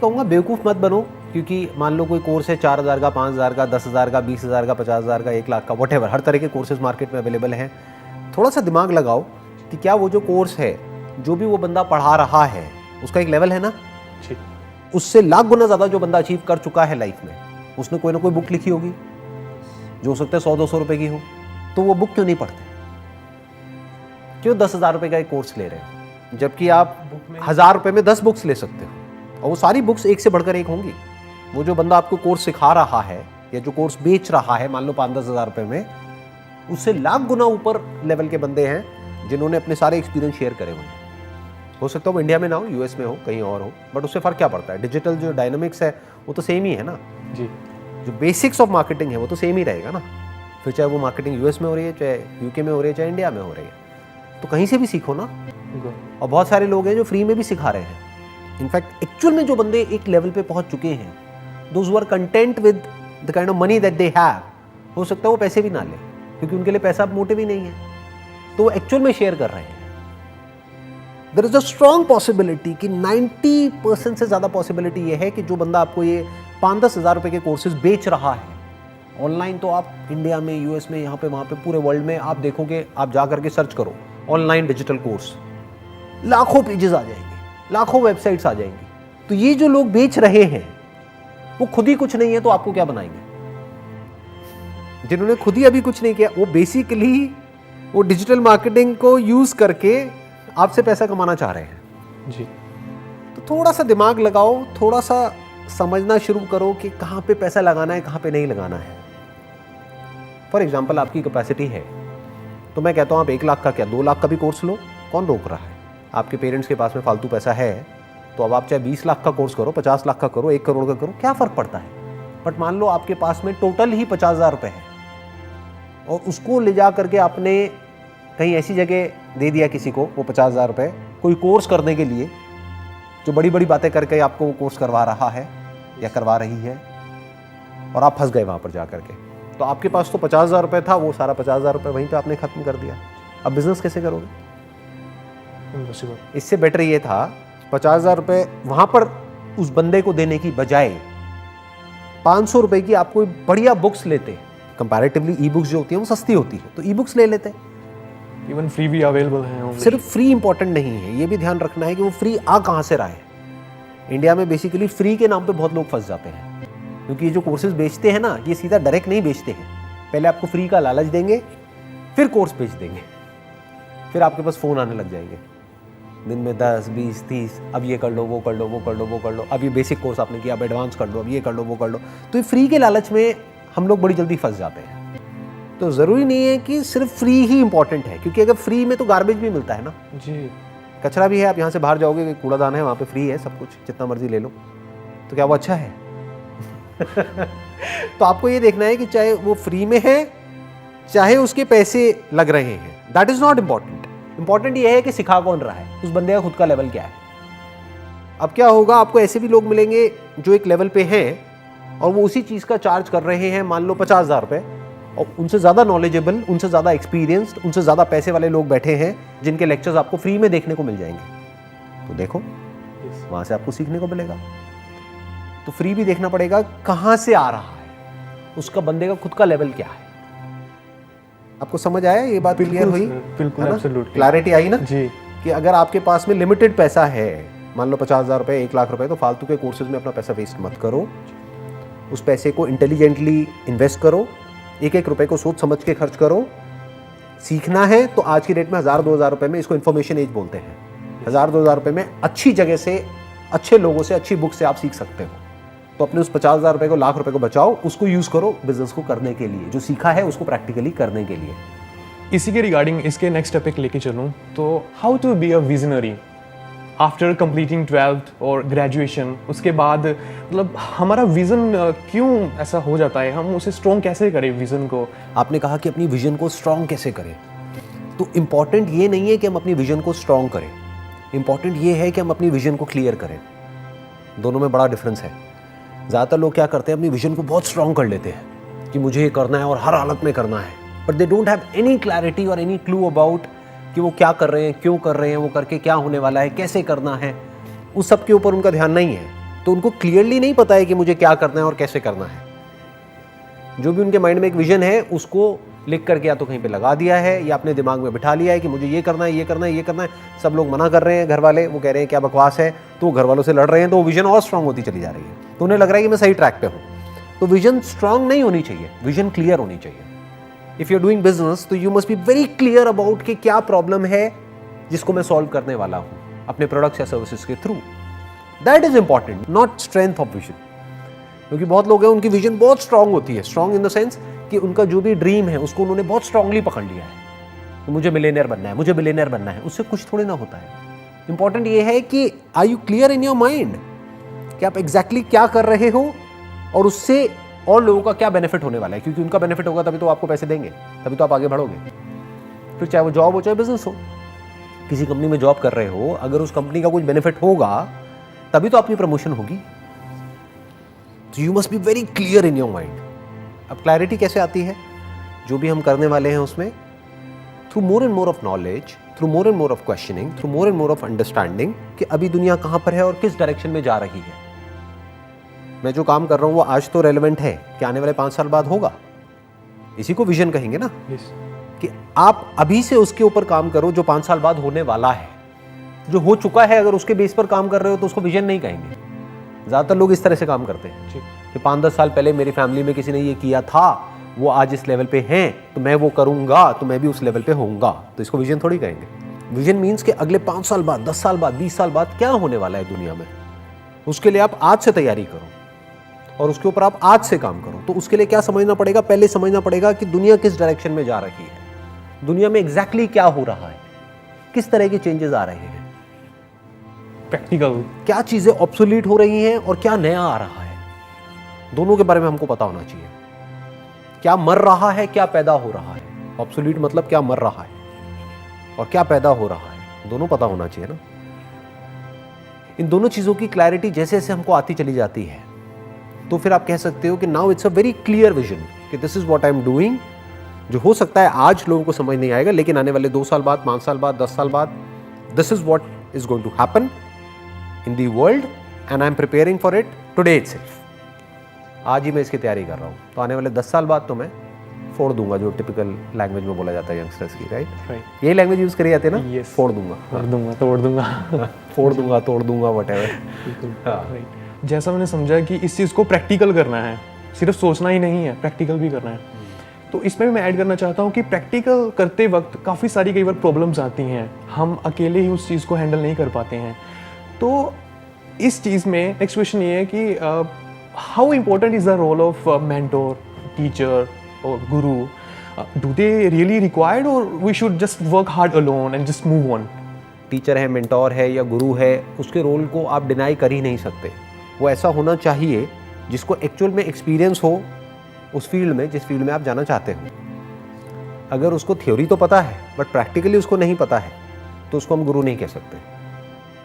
कहूँगा बेवकूफ़ मत बनो, क्योंकि मान लो कोई कोर्स है 4,000 का, 5,000 का, 10,000 का, 20,000 का, 50,000 का, 1,00,000 का, वट हर तरह के कोर्सेज मार्केट में अवेलेबल हैं। थोड़ा सा दिमाग लगाओ कि क्या वो जो कोर्स है, जो भी वो बंदा पढ़ा रहा है, उसका एक लेवल है ना, उससे लाख गुना ज़्यादा जो बंदा अचीव कर चुका है लाइफ में, उसने कोई ना कोई बुक लिखी होगी जो हो सकता है 100-200 रुपए की हो, तो वो बुक क्यों नहीं पढ़ते? क्यों 10,000 रुपए का एक कोर्स ले रहे हैं, जबकि आप 1,000 रुपए में 10 बुक्स ले सकते हो और वो सारी बुक्स एक से बढ़कर एक होंगी। वो जो बंदा आपको कोर्स सिखा रहा है या जो कोर्स बेच रहा है, मान लो 5-10 हज़ार रुपए में, उससे लाख गुना ऊपर लेवल के बंदे हैं जिन्होंने अपने सारे एक्सपीरियंस शेयर करे हुए हैं। हो सकता है वो इंडिया में ना हो, यूएस में हो, कहीं और हो, बट उससे फर्क क्या पड़ता है? डिजिटल जो डायनामिक्स है वो तो सेम ही है ना जी। जो बेसिक्स ऑफ मार्केटिंग है वो तो सेम ही रहेगा ना। फिर चाहे वो मार्केटिंग यूएस में हो रही है, चाहे यूके में हो रही है, चाहे इंडिया में हो रही है, तो कहीं से भी सीखो ना। और बहुत सारे लोग हैं जो फ्री में भी सिखा रहे हैं। इनफैक्ट एक्चुअल में जो बंदे एक लेवल पे पहुंच चुके हैं, those who are content with the kind of money that they have, हो सकता है वो पैसे भी ना ले, क्योंकि उनके लिए पैसा मोटिव ही नहीं है, तो वो एक्चुअल में शेयर कर रहे हैं। There is a strong possibility कि 90% से ज़्यादा पॉसिबिलिटी ये है कि जो बंदा आपको ये 5-10 हज़ार रुपए के कोर्सेज बेच रहा है ऑनलाइन, तो आप इंडिया में, यूएस में, यहाँ पे वहाँ पे पूरे वर्ल्ड में आप देखोगे, आप जा करके सर्च करो ऑनलाइन डिजिटल कोर्स, लाखों पेजेस आ जाएंगे, लाखों वेबसाइट्स आ जाएंगी। तो ये जो लोग बेच रहे हैं वो खुद ही कुछ नहीं है, तो आपको क्या बनाएंगे? जिन्होंने खुद ही अभी कुछ नहीं किया, वो बेसिकली वो डिजिटल मार्केटिंग को यूज करके आपसे पैसा कमाना चाह रहे हैं जी। तो थोड़ा सा दिमाग लगाओ, थोड़ा सा समझना शुरू करो कि कहाँ पे पैसा लगाना है, कहाँ पे नहीं लगाना है। फॉर एग्जाम्पल, आपकी कैपेसिटी है तो मैं कहता हूँ आप 1 लाख का क्या 2 लाख का भी कोर्स लो, कौन रोक रहा है? आपके पेरेंट्स के पास में फालतू पैसा है तो अब आप चाहे 20 लाख का कोर्स करो, 50 लाख का करो, 1 करोड़ का करो, क्या फ़र्क पड़ता है? बट मान लो आपके पास में टोटल ही 50,000 रुपये है और उसको ले जा करके आपने कहीं ऐसी जगह दे दिया किसी को वो 50,000 रुपये कोई कोर्स करने के लिए, जो बड़ी बड़ी बातें करके आपको वो कोर्स करवा रहा है या करवा रही है, और आप फंस गए वहाँ पर जा करके। तो आपके पास तो 50,000 रुपये था, वो सारा 50,000 रुपये वहीं पे आपने ख़त्म कर दिया। अब बिज़नेस कैसे करोगे? इससे बेटर ये था 50,000 रुपये वहाँ पर उस बंदे को देने की बजाय 500 रुपये की आप कोई बढ़िया बुक्स लेते। कंपैरेटिवली ई बुक्स जो होती हैं वो सस्ती होती है, तो ई बुक्स ले लेते। इवन फ्री भी अवेलेबल है। सिर्फ फ्री इंपॉर्टेंट नहीं है, ये भी ध्यान रखना है कि वो फ्री आ कहाँ से रहा है। इंडिया में बेसिकली फ्री के नाम पे बहुत लोग फंस जाते हैं, क्योंकि ये जो कोर्सेज बेचते हैं ना, ये सीधा डायरेक्ट नहीं बेचते हैं। पहले आपको फ्री का लालच देंगे, फिर कोर्स बेच देंगे, फिर आपके पास फ़ोन आने लग जाएंगे दिन में 10, 20, 30, अब ये कर लो, वो कर लो, वो कर लो, वो कर लो, अब ये बेसिक कोर्स आपने किया, अब एडवांस कर लो, अब ये कर लो, वो कर लो। तो ये फ्री के लालच में हम लोग बड़ी जल्दी फंस जाते हैं। तो ज़रूरी नहीं है कि सिर्फ फ्री ही इंपॉर्टेंट है, क्योंकि अगर फ्री में तो गार्बेज भी मिलता है ना जी, कचरा भी है। आप यहाँ से बाहर जाओगे, कूड़ादान है, वहाँ पे फ्री है सब कुछ, जितना मर्जी ले लो, तो क्या वो अच्छा है? तो आपको ये देखना है कि चाहे वो फ्री में है, चाहे उसके पैसे लग रहे हैं, that is not important. Important ये है कि सिखा कौन रहा है, उस बंदे का खुद का लेवल क्या है। अब क्या होगा, आपको ऐसे भी लोग मिलेंगे जो एक लेवल पे हैं और वो उसी चीज़ का चार्ज कर रहे हैं, मान लो 50,000 रुपये, और उनसे ज़्यादा नॉलेजेबल, उनसे ज़्यादा एक्सपीरियंस्ड, उनसे ज़्यादा पैसे वाले लोग बैठे हैं जिनके लेक्चर्स आपको फ्री में देखने को मिल जाएंगे। तो देखो, वहाँ से आपको सीखने को मिलेगा। तो फ्री भी देखना पड़ेगा कहाँ से आ रहा है, उसका बंदे का खुद का लेवल क्या है। आपको समझ आया ये बात? क्लियर हुई? बिल्कुल, एब्सोल्युटली क्लैरिटी आई ना जी, कि अगर आपके पास में लिमिटेड पैसा है, मान लो 50,000 रुपये, 1 लाख रुपए, तो फालतू के कोर्सेज में अपना पैसा वेस्ट मत करो। उस पैसे को इंटेलिजेंटली इन्वेस्ट करो, एक एक रुपए को सोच समझ के खर्च करो। सीखना है तो आज की डेट में 1,000-2,000 रुपये में, इसको इन्फॉर्मेशन एज बोलते हैं, 1,000-2,000 रुपये में अच्छी जगह से, अच्छे लोगों से, अच्छी बुक से आप सीख सकते हो। तो अपने उस 50,000 रुपये को, लाख रुपए को बचाओ, उसको यूज़ करो बिजनेस को करने के लिए, जो सीखा है उसको प्रैक्टिकली करने के लिए। इसी के रिगार्डिंग इसके नेक्स्ट टॉपिक लेके चलूँ तो how to be a visionary after completing 12th और ग्रेजुएशन। उसके बाद मतलब हमारा विज़न क्यों ऐसा हो जाता है, हम उसे स्ट्रॉन्ग कैसे करें विज़न को? आपने कहा कि अपनी विजन को स्ट्रॉन्ग कैसे करें, तो इम्पॉर्टेंट ये नहीं है कि हम अपनी विजन को स्ट्रॉन्ग करें, इम्पॉर्टेंट ये है कि हम अपनी विजन को क्लियर करें। दोनों में बड़ा डिफरेंस है। ज़्यादातर लोग क्या करते हैं, अपनी विजन को बहुत स्ट्रॉन्ग कर लेते हैं कि मुझे ये करना है और हर हालत में करना है, but they don't have any clarity और एनी क्लू अबाउट कि वो क्या कर रहे हैं, क्यों कर रहे हैं, वो करके क्या होने वाला है, कैसे करना है, उस सब के ऊपर उनका ध्यान नहीं है। तो उनको क्लियरली नहीं पता है कि मुझे क्या करना है और कैसे करना है। जो भी उनके माइंड में एक विजन है उसको लिख करके या तो कहीं पे लगा दिया है या अपने दिमाग में बिठा लिया है कि मुझे ये करना है, ये करना है, ये करना है। सब लोग मना कर रहे हैं, घर वाले वो कह रहे हैं क्या बकवास है, तो वो घर वालों से लड़ रहे हैं, तो वो विजन और स्ट्रांग होती चली जा रही है। तो उन्हें लग रहा है कि मैं सही ट्रैक पे हूँ। तो विजन स्ट्रांग नहीं होनी चाहिए, विजन क्लियर होनी चाहिए। If you are doing business तो you must be very clear about कि क्या प्रॉब्लम है जिसको मैं सॉल्व करने वाला हूँ अपने प्रोडक्ट्स या सर्विसेज के through. That is important, not strength of vision. क्योंकि बहुत लोग हैं उनकी विजन बहुत स्ट्रांग होती है, स्ट्रांग इन द सेंस कि उनका जो भी ड्रीम है उसको उन्होंने बहुत स्ट्रांगली पकड़ लिया है कि मुझे मिलियनेयर बनना है, मुझे बिलियनेयर बनना है। उससे कुछ थोड़ी ना होता है। इंपॉर्टेंट ये है कि are you clear in your mind कि आप एग्जैक्टली क्या कर रहे हो और उससे और लोगों का क्या बेनिफिट होने वाला है। क्योंकि उनका बेनिफिट होगा तभी तो आपको पैसे देंगे, तभी तो आप आगे बढ़ोगे। फिर चाहे वो जॉब हो चाहे बिजनेस हो, किसी कंपनी में जॉब कर रहे हो, अगर उस कंपनी का कुछ बेनिफिट होगा तभी तो आपकी प्रमोशन होगी। तो you must be very clear in your mind. अब क्लैरिटी कैसे आती है? जो भी हम करने वाले हैं उसमें through more and more of knowledge, through more and more of questioning, through more and more of understanding कि अभी दुनिया कहाँ पर है और किस डायरेक्शन में जा रही है। मैं जो काम कर रहा हूँ वो आज तो रेलेवेंट है कि आने वाले 5 साल बाद होगा। इसी को विजन कहेंगे ना। कि आप अभी से उसके ऊपर काम करो जो 5 साल बाद होने वाला है। जो हो चुका है अगर उसके बेस पर काम कर रहे हो तो उसको विजन नहीं कहेंगे। ज़्यादातर लोग इस तरह से काम करते हैं कि 5-10 साल पहले मेरी फैमिली में किसी ने ये किया था, वो आज इस लेवल पे हैं, तो मैं वो करूँगा तो मैं भी उस लेवल पे होऊंगा। तो इसको विजन थोड़ी कहेंगे। विजन मीन्स कि अगले 5 साल बाद, 10 साल बाद, 20 साल बाद क्या होने वाला है दुनिया में, उसके लिए आप आज से तैयारी करो और उसके ऊपर आप आज से काम करो। तो उसके लिए क्या समझना पड़ेगा? पहले समझना पड़ेगा कि दुनिया किस डायरेक्शन में जा रही है, दुनिया में एग्जैक्टली क्या हो रहा है, किस तरह के चेंजेस आ रहे हैं, प्रैक्टिकल क्या चीजें ऑब्सोलीट हो रही हैं और क्या नया आ रहा है। दोनों के बारे में हमको पता होना चाहिए। क्या मर रहा है, क्या पैदा हो रहा है। ऑब्सोलीट मतलब क्या मर रहा है और क्या पैदा हो रहा है, दोनों पता होना चाहिए ना। इन दोनों चीजों की क्लैरिटी जैसे जैसे हमको आती चली जाती है तो फिर आप कह सकते हो कि now it's a very clear vision कि this is what I am doing. जो हो सकता है आज लोगों को समझ नहीं आएगा, लेकिन आने वाले 2 साल बाद, 5 साल बाद, 10 साल बाद, this is what is going to happen in the world and I'm preparing for it today itself। आज ही मैं इसकी तैयारी कर रहा हूँ, तो आने वाले 10 साल बाद तो मैं फोड़ दूंगा, जो टिपिकल लैंग्वेज में बोला जाता है यंगस्टर्स की, राइट। यही लैंग्वेज यूज करी जाती है ना। फोड़ दूंगा, तोड़ दूंगा, तोड़ दूंगा फोड़ दूंगा, तोड़ दूंगा, व्हाटएवर। जैसा मैंने समझा कि इस चीज़ को प्रैक्टिकल करना है, सिर्फ सोचना ही नहीं है, प्रैक्टिकल भी करना है। तो इसमें भी मैं ऐड करना चाहता हूँ कि प्रैक्टिकल करते वक्त काफ़ी सारी कई बार प्रॉब्लम्स आती हैं, हम अकेले ही उस चीज़ को हैंडल नहीं कर पाते हैं। तो इस चीज़ में नेक्स्ट क्वेश्चन ये है कि how important is the role of mentor, teacher और guru? Do they really required और we should just work hard alone and just move on? Teacher है, मेंटोर है या गुरु है, उसके रोल को आप डिनाई कर ही नहीं सकते। वो ऐसा होना चाहिए जिसको एक्चुअल में एक्सपीरियंस हो उस फील्ड में जिस फील्ड में आप जाना चाहते हो। अगर उसको थ्योरी तो पता है बट प्रैक्टिकली उसको नहीं पता है तो उसको हम गुरु नहीं कह सकते।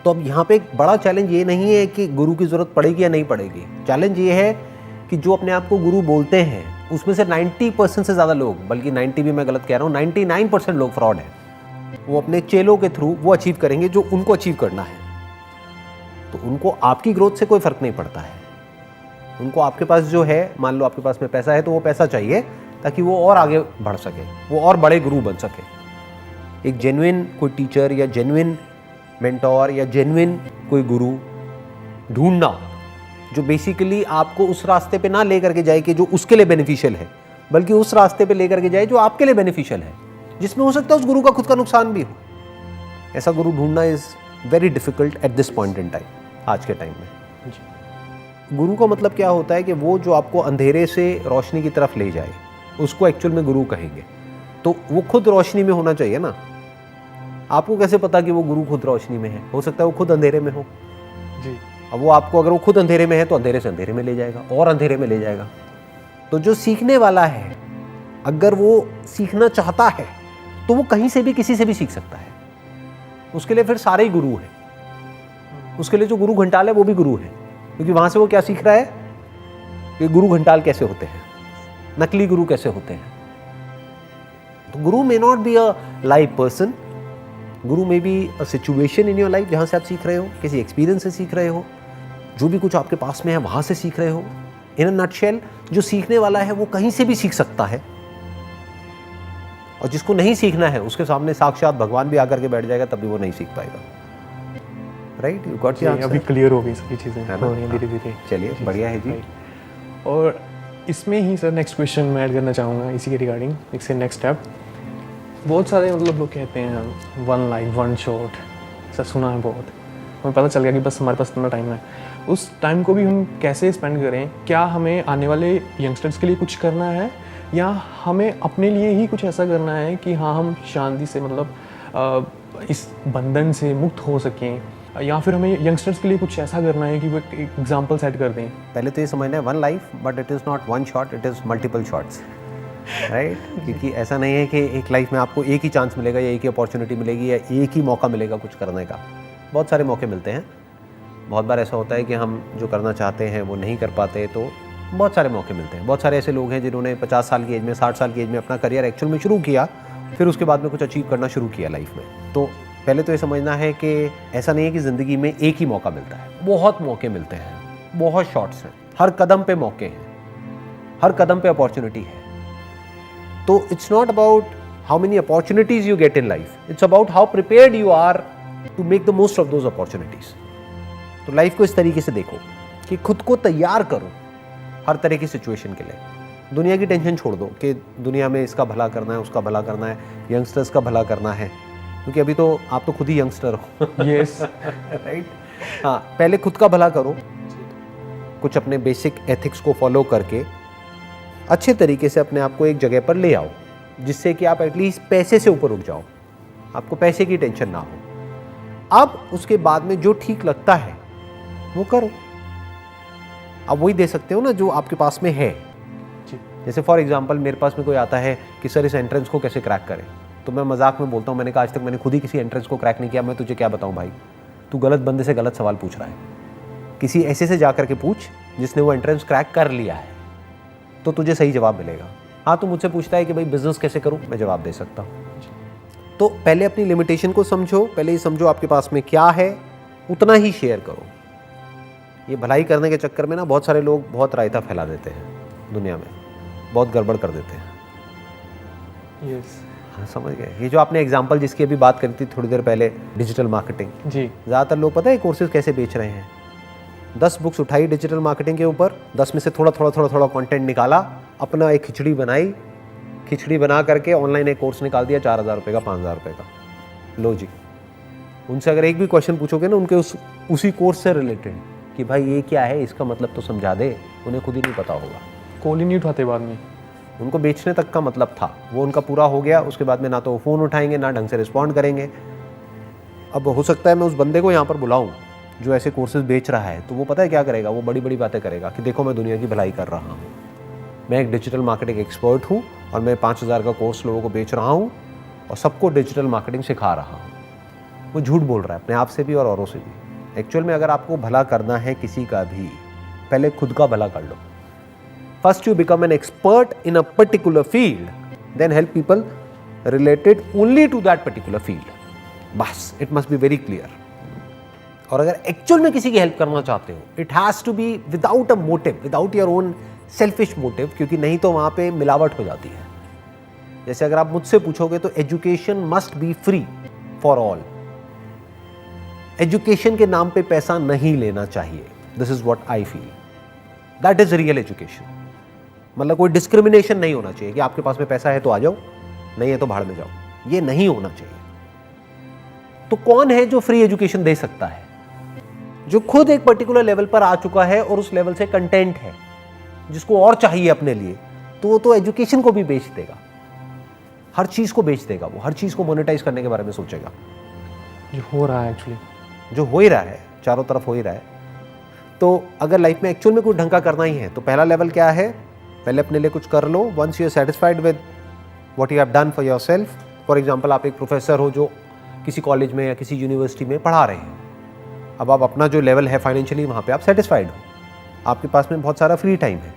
तो अब यहाँ पे एक बड़ा चैलेंज ये नहीं है कि गुरु की ज़रूरत पड़ेगी या नहीं पड़ेगी। चैलेंज ये है कि जो अपने आप को गुरु बोलते हैं उसमें से 90% से ज़्यादा लोग, बल्कि 90 भी मैं गलत कह रहा हूँ, 99% लोग फ्रॉड हैं। वो अपने चेलों के थ्रू वो अचीव करेंगे जो उनको अचीव करना है। तो उनको आपकी ग्रोथ से कोई फ़र्क नहीं पड़ता है। उनको आपके पास जो है, मान लो आपके पास में पैसा है तो वो पैसा चाहिए ताकि वो और आगे बढ़ सके, वो और बड़े गुरु बन सके। एक जेन्युइन कोई टीचर या जेन्युइन मेंटोर या जेन्युइन कोई गुरु ढूंढना जो बेसिकली आपको उस रास्ते पे ना लेकर के जाए कि जो उसके लिए बेनिफिशियल है, बल्कि उस रास्ते पे लेकर के जाए जो आपके लिए बेनिफिशियल है, जिसमें हो सकता है उस गुरु का खुद का नुकसान भी हो। ऐसा गुरु ढूंढना is very difficult at this point in time, आज के टाइम में। गुरु का मतलब क्या होता है कि वो जो आपको अंधेरे से रोशनी की तरफ ले जाए, उसको एक्चुअल में गुरु कहेंगे। तो वो खुद रोशनी में होना चाहिए ना। आपको कैसे पता कि वो गुरु खुद रोशनी में है? हो सकता है वो खुद अंधेरे में हो जी। अब वो आपको, अगर वो खुद अंधेरे में है तो अंधेरे से अंधेरे में ले जाएगा और अंधेरे में ले जाएगा। तो जो सीखने वाला है, अगर वो सीखना चाहता है तो वो कहीं से भी किसी से भी सीख सकता है। उसके लिए फिर सारे ही गुरु हैं। उसके लिए जो गुरु घंटाल है वो भी गुरु है, क्योंकि वहां से वो क्या सीख रहा है कि गुरु घंटाल कैसे होते हैं, नकली गुरु कैसे होते हैं। तो गुरु may not be a live person, गुरु में be a situation in your life जहाँ से आप सीख रहे हो, किसी एक्सपीरियंस से सीख रहे हो। जो भी कुछ आपके पास में है वहाँ से सीख रहे हो। इन अ नटशेल, जो सीखने वाला है वो कहीं से भी सीख सकता है, और जिसको नहीं सीखना है उसके सामने साक्षात भगवान भी आकर के बैठ जाएगा तब भी वो नहीं सीख पाएगा। Right, you got the answer. अभी क्लियर हो गई सारी चीज़ें, है ना? हो रही हैं धीरे धीरे। चलिए, बढ़िया है जी। और इसमें ही सर नेक्स्ट क्वेश्चन मैं ऐड करना चाहूँगा इसी के रिगार्डिंग, इससे नेक्स्ट स्टेप। बहुत सारे मतलब लोग कहते हैं one life one shot, sir सुना है बहुत, हमें पता चल गया कि बस हमारे पास इतना टाइम है। उस टाइम को भी हम कैसे स्पेंड करें? क्या हमें आने वाले यंगस्टर्स के लिए कुछ करना है, या हमें अपने लिए ही कुछ ऐसा करना है कि हाँ हम शांति से मतलब इस बंधन से मुक्त हो सकें, या फिर हमें यंगस्टर्स के लिए कुछ ऐसा करना है कि वो एक एग्जाम्पल सेट कर दें? पहले तो ये समझना है one life, but it is not one shot, it is multiple shots, right. क्योंकि ऐसा नहीं है कि एक लाइफ में आपको एक ही चांस मिलेगा या एक ही अपॉर्चुनिटी मिलेगी या एक ही मौका मिलेगा कुछ करने का। बहुत सारे मौके मिलते हैं। बहुत बार ऐसा होता है कि हम जो करना चाहते हैं वो नहीं कर पाते, तो बहुत सारे मौके मिलते हैं। बहुत सारे ऐसे लोग हैं जिन्होंने 50 साल की एज में, 60 साल की एज में अपना करियर एक्चुअल में शुरू किया, फिर उसके बाद में कुछ अचीव करना शुरू किया लाइफ में। तो पहले तो ये समझना है कि ऐसा नहीं है कि ज़िंदगी में एक ही मौका मिलता है, बहुत मौके मिलते हैं, बहुत शॉट्स हैं, हर कदम पे मौके हैं, हर कदम पे अपॉर्चुनिटी है। तो it's not about how many opportunities you get in life, it's about how prepared you are to make the most of those opportunities. तो लाइफ को इस तरीके से देखो कि खुद को तैयार करो हर तरह की सिचुएशन के लिए। दुनिया की टेंशन छोड़ दो कि दुनिया में इसका भला करना है, उसका भला करना है, यंगस्टर्स का भला करना है, क्योंकि अभी तो आप तो खुद ही यंगस्टर हो। Yes, right. हाँ, पहले खुद का भला करो, कुछ अपने बेसिक एथिक्स को फॉलो करके अच्छे तरीके से अपने आप को एक जगह पर ले आओ, जिससे कि आप एटलीस्ट पैसे से ऊपर उठ जाओ, आपको पैसे की टेंशन ना हो। अब उसके बाद में जो ठीक लगता है वो करो। आप वही दे सकते हो ना जो आपके पास में है। जैसे फॉर एग्जांपल मेरे पास में कोई आता है कि सर इस एंट्रेंस को कैसे क्रैक करें, तो मैं मजाक में बोलता हूँ, मैंने कहा आज तक मैंने खुद ही किसी एंट्रेंस को क्रैक नहीं किया, मैं तुझे क्या बताऊँ भाई, तू गलत बंदे से गलत सवाल पूछ रहा है। किसी ऐसे से जा करके पूछ जिसने वो एंट्रेंस क्रैक कर लिया है, तो तुझे सही जवाब मिलेगा। हाँ, तू मुझसे पूछता है कि भाई बिजनेस कैसे करूँ, मैं जवाब दे सकता हूँ। तो पहले अपनी लिमिटेशन को समझो, पहले ये समझो आपके पास में क्या है, उतना ही शेयर करो। ये भलाई करने के चक्कर में ना बहुत सारे लोग बहुत रायता फैला देते हैं दुनिया में, बहुत गड़बड़ कर देते हैं। यस, हाँ, समझ गए। ये जो आपने एग्जांपल जिसकी अभी बात करी थी थोड़ी देर पहले, डिजिटल मार्केटिंग, जी, ज़्यादातर लोग पता है कोर्सेज कैसे बेच रहे हैं? 10 बुक्स उठाई डिजिटल मार्केटिंग के ऊपर, 10 में से थोड़ा थोड़ा कंटेंट निकाला, अपना एक खिचड़ी बनाई, खिचड़ी बना करके ऑनलाइन एक कोर्स निकाल दिया 4000 रुपये का, 5000 रुपये का। लो जी, उनसे अगर एक भी क्वेश्चन पूछोगे ना उनके उसी कोर्स से रिलेटेड कि भाई ये क्या है, इसका मतलब तो समझा दे, उन्हें खुद ही नहीं पता होगा। कॉल ही नहीं उठाते बाद में। उनको बेचने तक का मतलब था, वो उनका पूरा हो गया, उसके बाद में ना तो वो फ़ोन उठाएंगे ना ढंग से रिस्पॉन्ड करेंगे। अब हो सकता है मैं उस बंदे को यहाँ पर बुलाऊँ जो ऐसे कोर्सेज बेच रहा है, तो वो पता है क्या करेगा, वो बड़ी बड़ी बातें करेगा कि देखो मैं दुनिया की भलाई कर रहा हूँ, मैं एक डिजिटल मार्केटिंग एक्सपर्ट हूँ और मैं 5000 का कोर्स लोगों को बेच रहा हूँ और सबको डिजिटल मार्केटिंग सिखा रहा हूँ। वो झूठ बोल रहा है अपने आप से भी और औरों से भी। एक्चुअल में अगर आपको भला करना है किसी का भी, पहले खुद का भला कर लो। First you become an expert in a particular field, then help people related only to that particular field. बस, it must be very clear. और अगर एक्चुअल में किसी की हेल्प करना चाहते हो, it has to be without a motive, without your own selfish motive, क्योंकि नहीं तो वहाँ पे मिलावट हो जाती है। जैसे अगर आप मुझसे पूछोगे तो education must be free for all. Education के नाम पे पैसा नहीं लेना चाहिए। This is what I feel, that is real education. मतलब कोई डिस्क्रिमिनेशन नहीं होना चाहिए कि आपके पास में पैसा है तो आ जाओ, नहीं है तो भाड़ में जाओ, ये नहीं होना चाहिए। तो कौन है जो फ्री एजुकेशन दे सकता है? जो खुद एक पर्टिकुलर लेवल पर आ चुका है और उस लेवल से कंटेंट है, जिसको और चाहिए अपने लिए, तो वो तो एजुकेशन को भी बेच देगा, हर चीज को बेच देगा, वो हर चीज को मोनेटाइज करने के बारे में सोचेगा। जो हो रहा है एक्चुअली, जो हो ही रहा है, चारों तरफ हो ही रहा है। तो अगर लाइफ में एक्चुअल में कुछ ढंग का करना ही है तो पहला लेवल क्या है? पहले अपने लिए कुछ कर लो। Once you are satisfied with what you have done for yourself. For example, आप एक प्रोफेसर हो जो किसी कॉलेज में या किसी यूनिवर्सिटी में पढ़ा रहे हैं। अब आप अपना जो लेवल है फाइनेंशियली, वहाँ पे आप सेटिस्फाइड हो, आपके पास में बहुत सारा फ्री टाइम है,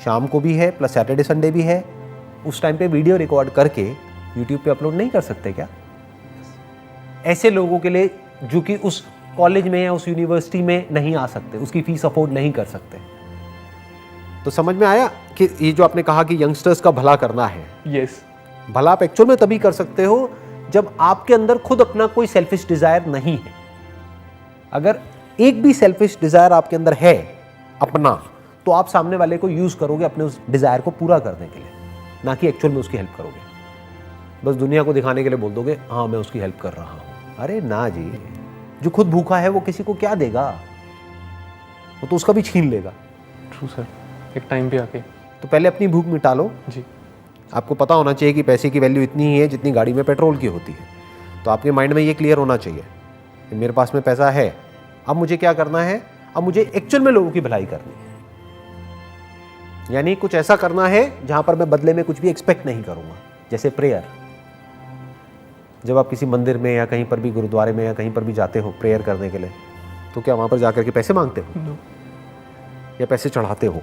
शाम को भी है प्लस सैटरडे संडे भी है। उस टाइम पे वीडियो रिकॉर्ड करके यूट्यूब पे अपलोड नहीं कर सकते क्या? ऐसे लोगों के लिए जो कि उस कॉलेज में या उस यूनिवर्सिटी में नहीं आ सकते, उसकी फीस अफोर्ड नहीं कर सकते। तो समझ में आया कि ये जो आपने कहा कि यंगस्टर्स का भला करना है, यस, भला आप एक्चुअल में तभी कर सकते हो जब आपके अंदर खुद अपना कोई सेल्फिश डिजायर नहीं है। अगर एक भी सेल्फिश डिजायर आपके अंदर है अपना, तो आप सामने वाले को यूज करोगे अपने उस डिजायर को पूरा करने के लिए, ना कि एक्चुअल में उसकी हेल्प करोगे। बस दुनिया को दिखाने के लिए बोल दोगे हाँ मैं उसकी हेल्प कर रहा हूं। अरे ना जी, जो खुद भूखा है वो किसी को क्या देगा, वो तो उसका भी छीन लेगा। ट्रू सर, एक टाइम पे आके। तो पहले अपनी भूख मिटा लो। जी, आपको पता होना चाहिए कि पैसे की वैल्यू इतनी ही है जितनी गाड़ी में पेट्रोल की होती है। तो आपके माइंड में ये क्लियर होना चाहिए कि मेरे पास में पैसा है, अब मुझे क्या करना है, अब मुझे एक्चुअल में लोगों की भलाई करनी है। यानी कुछ ऐसा करना है जहां पर मैं बदले में कुछ भी एक्सपेक्ट नहीं करूंगा। जैसे प्रेयर, जब आप किसी मंदिर में या कहीं पर भी, गुरुद्वारे में या कहीं पर भी जाते हो प्रेयर करने के लिए, तो क्या वहां पर जाकर के पैसे मांगते हो नो, या पैसे चढ़ाते हो?